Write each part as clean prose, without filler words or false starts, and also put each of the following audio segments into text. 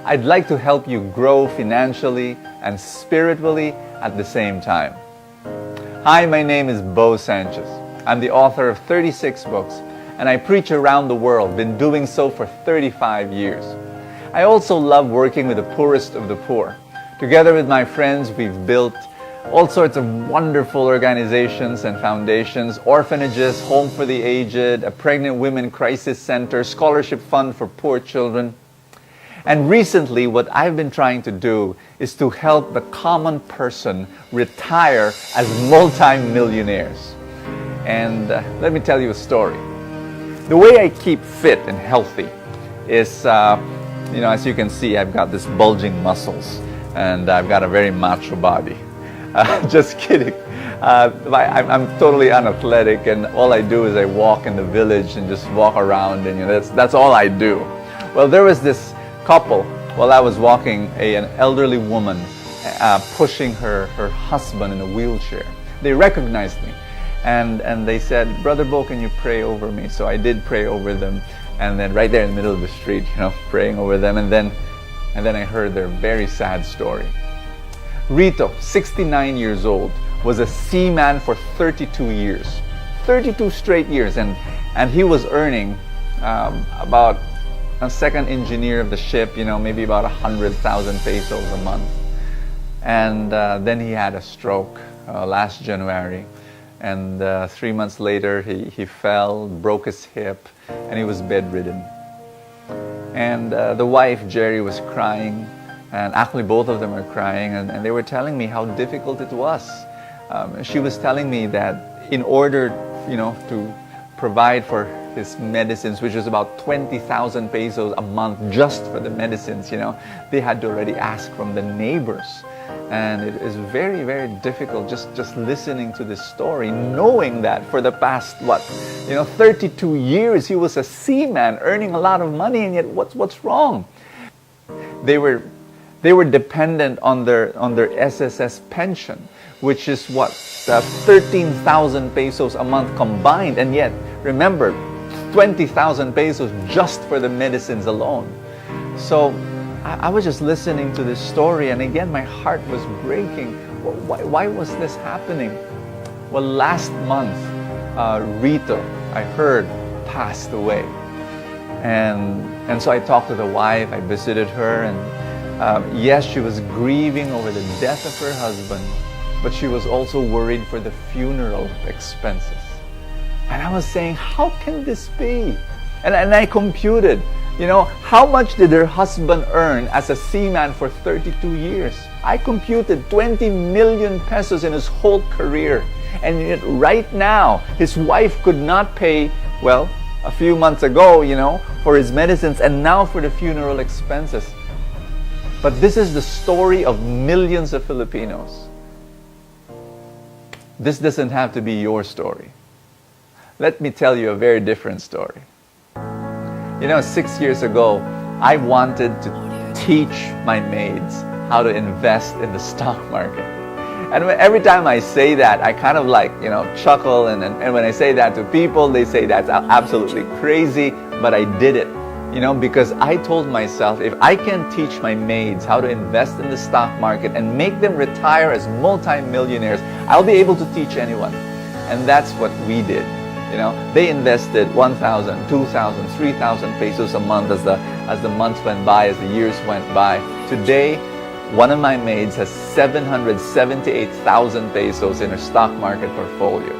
I'd like to help you grow financially and spiritually at the same time. Hi, my name is Bo Sanchez. I'm the author of 36 books, and I preach around the world, been doing so for 35 years. I also love working with the poorest of the poor. Together with my friends, we've built all sorts of wonderful organizations and foundations, orphanages, home for the aged, a pregnant women crisis center, scholarship fund for poor children. And recently, what I've been trying to do is to help the common person retire as multi-millionaires. And let me tell you a story. The way I keep fit and healthy is, as you can see, I've got this bulging muscles and I've got a very macho body. Just kidding. I'm totally unathletic, and all I do is I walk in the village and just walk around, and that's all I do. Well, there was this couple while I was walking, an elderly woman pushing her husband in a wheelchair. They recognized me, and they said, "Brother Bo, can you pray over me?" So I did pray over them, and then right there in the middle of the street, praying over them, and then I heard their very sad story. Rito, 69 years old, was a seaman for 32 years. 32 straight years, and he was earning about a second engineer of the ship, maybe about 100,000 pesos a month. And then he had a stroke last January, and 3 months later he fell, broke his hip, and he was bedridden. And the wife, Jerry, was crying, and actually both of them are crying, and they were telling me how difficult it was. She was telling me that in order, to provide for his medicines, which was about 20,000 pesos a month just for the medicines, they had to already ask from the neighbors. And it is very, very difficult just listening to this story, knowing that for the past, 32 years he was a seaman earning a lot of money, and yet what's wrong? They were dependent on their SSS pension, which is 13,000 pesos a month combined, and yet remember, 20,000 pesos just for the medicines alone. So I was just listening to this story, and again my heart was breaking. Why was this happening? Well, last month Rito, I heard, passed away, and so I talked to the wife. I visited her, and yes, she was grieving over the death of her husband, but she was also worried for the funeral expenses. And I was saying, how can this be? And I computed, how much did her husband earn as a seaman for 32 years? I computed 20 million pesos in his whole career. And yet right now, his wife could not pay, a few months ago, for his medicines, and now for the funeral expenses. But this is the story of millions of Filipinos. This doesn't have to be your story. Let me tell you a very different story. 6 years ago, I wanted to teach my maids how to invest in the stock market. And every time I say that, I kind of chuckle, and when I say that to people, they say that's absolutely crazy, but I did it. Because I told myself, if I can teach my maids how to invest in the stock market and make them retire as multi-millionaires, I'll be able to teach anyone. And that's what we did. They invested 1,000, 2,000, 3,000 pesos a month as the months went by, as the years went by. Today, one of my maids has 778,000 pesos in her stock market portfolio.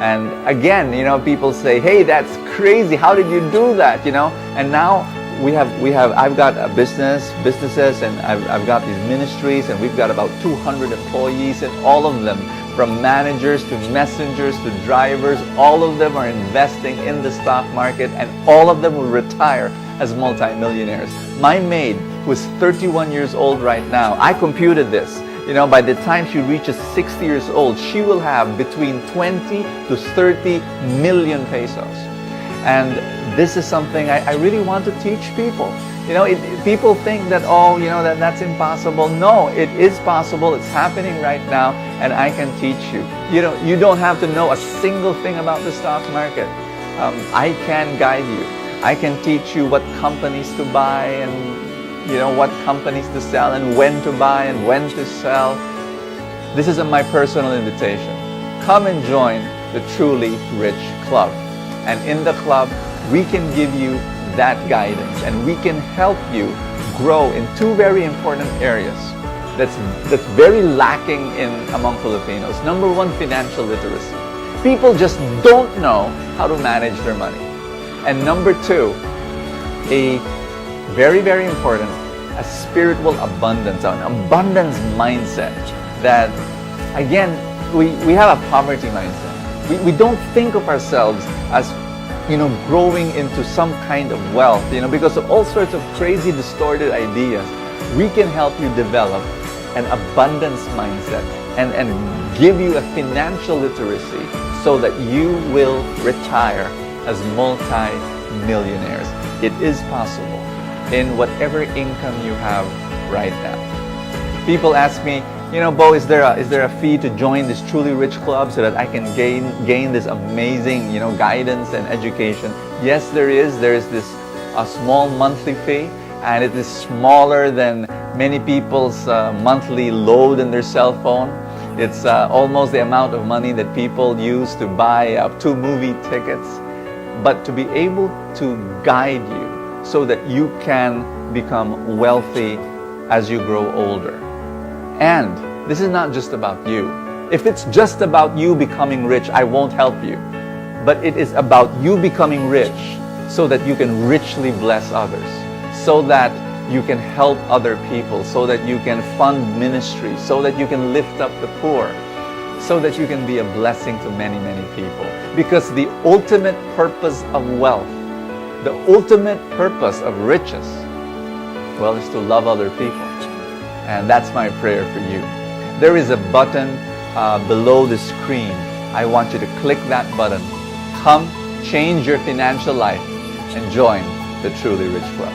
And again, people say, "Hey, that's crazy. How did you do that?" And now I've got businesses, and I've got these ministries, and we've got about 200 employees, and all of them, from managers to messengers to drivers, all of them are investing in the stock market, and all of them will retire as multi-millionaires. My maid, who is 31 years old right now, I computed this. By the time she reaches 60 years old, she will have between 20 to 30 million pesos. And this is something I really want to teach people. People think that, that's impossible. No, it is possible. It's happening right now, and I can teach you. You don't have to know a single thing about the stock market. I can guide you. I can teach you what companies to buy, and what companies to sell and when to buy and when to sell. This is my personal invitation. Come and join the Truly Rich Club. And in the club, we can give you that guidance and we can help you grow in two very important areas that's very lacking among Filipinos. Number one, financial literacy. People just don't know how to manage their money. And number two, a very, very important, a spiritual abundance, an abundance mindset that, again, we have a poverty mindset. We don't think of ourselves as, growing into some kind of wealth, because of all sorts of crazy, distorted ideas. We can help you develop an abundance mindset and give you a financial literacy so that you will retire as multi-millionaires. It is possible in whatever income you have right now. People ask me, Bo, is there a fee to join this Truly Rich Club so that I can gain this amazing, guidance and education? Yes, there is. There is a small monthly fee, and it is smaller than many people's monthly load in their cell phone. It's almost the amount of money that people use to buy 2 movie tickets. But to be able to guide you so that you can become wealthy as you grow older. And this is not just about you. If it's just about you becoming rich, I won't help you. But it is about you becoming rich so that you can richly bless others, so that you can help other people, so that you can fund ministry, so that you can lift up the poor, so that you can be a blessing to many, many people. Because the ultimate purpose of wealth, the ultimate purpose of riches, well, is to love other people. And that's my prayer for you. There is a button below the screen. I want you to click that button. Come, change your financial life, and join the Truly Rich Club.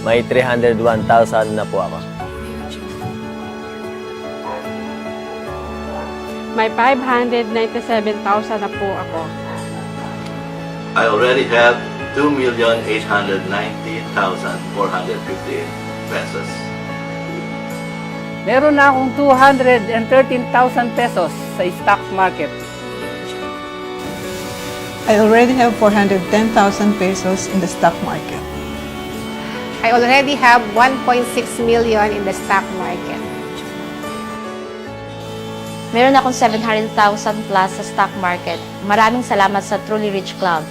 May 301,000 na po ako. May 597,000 na po ako. I already have 2,890,458 pesos. Meron na akong 213,000 pesos sa stock market. I already have 410,000 pesos in the stock market. I already have 1.6 million in the stock market. Meron akong 700,000 plus sa stock market. Maraming salamat sa Truly Rich Club.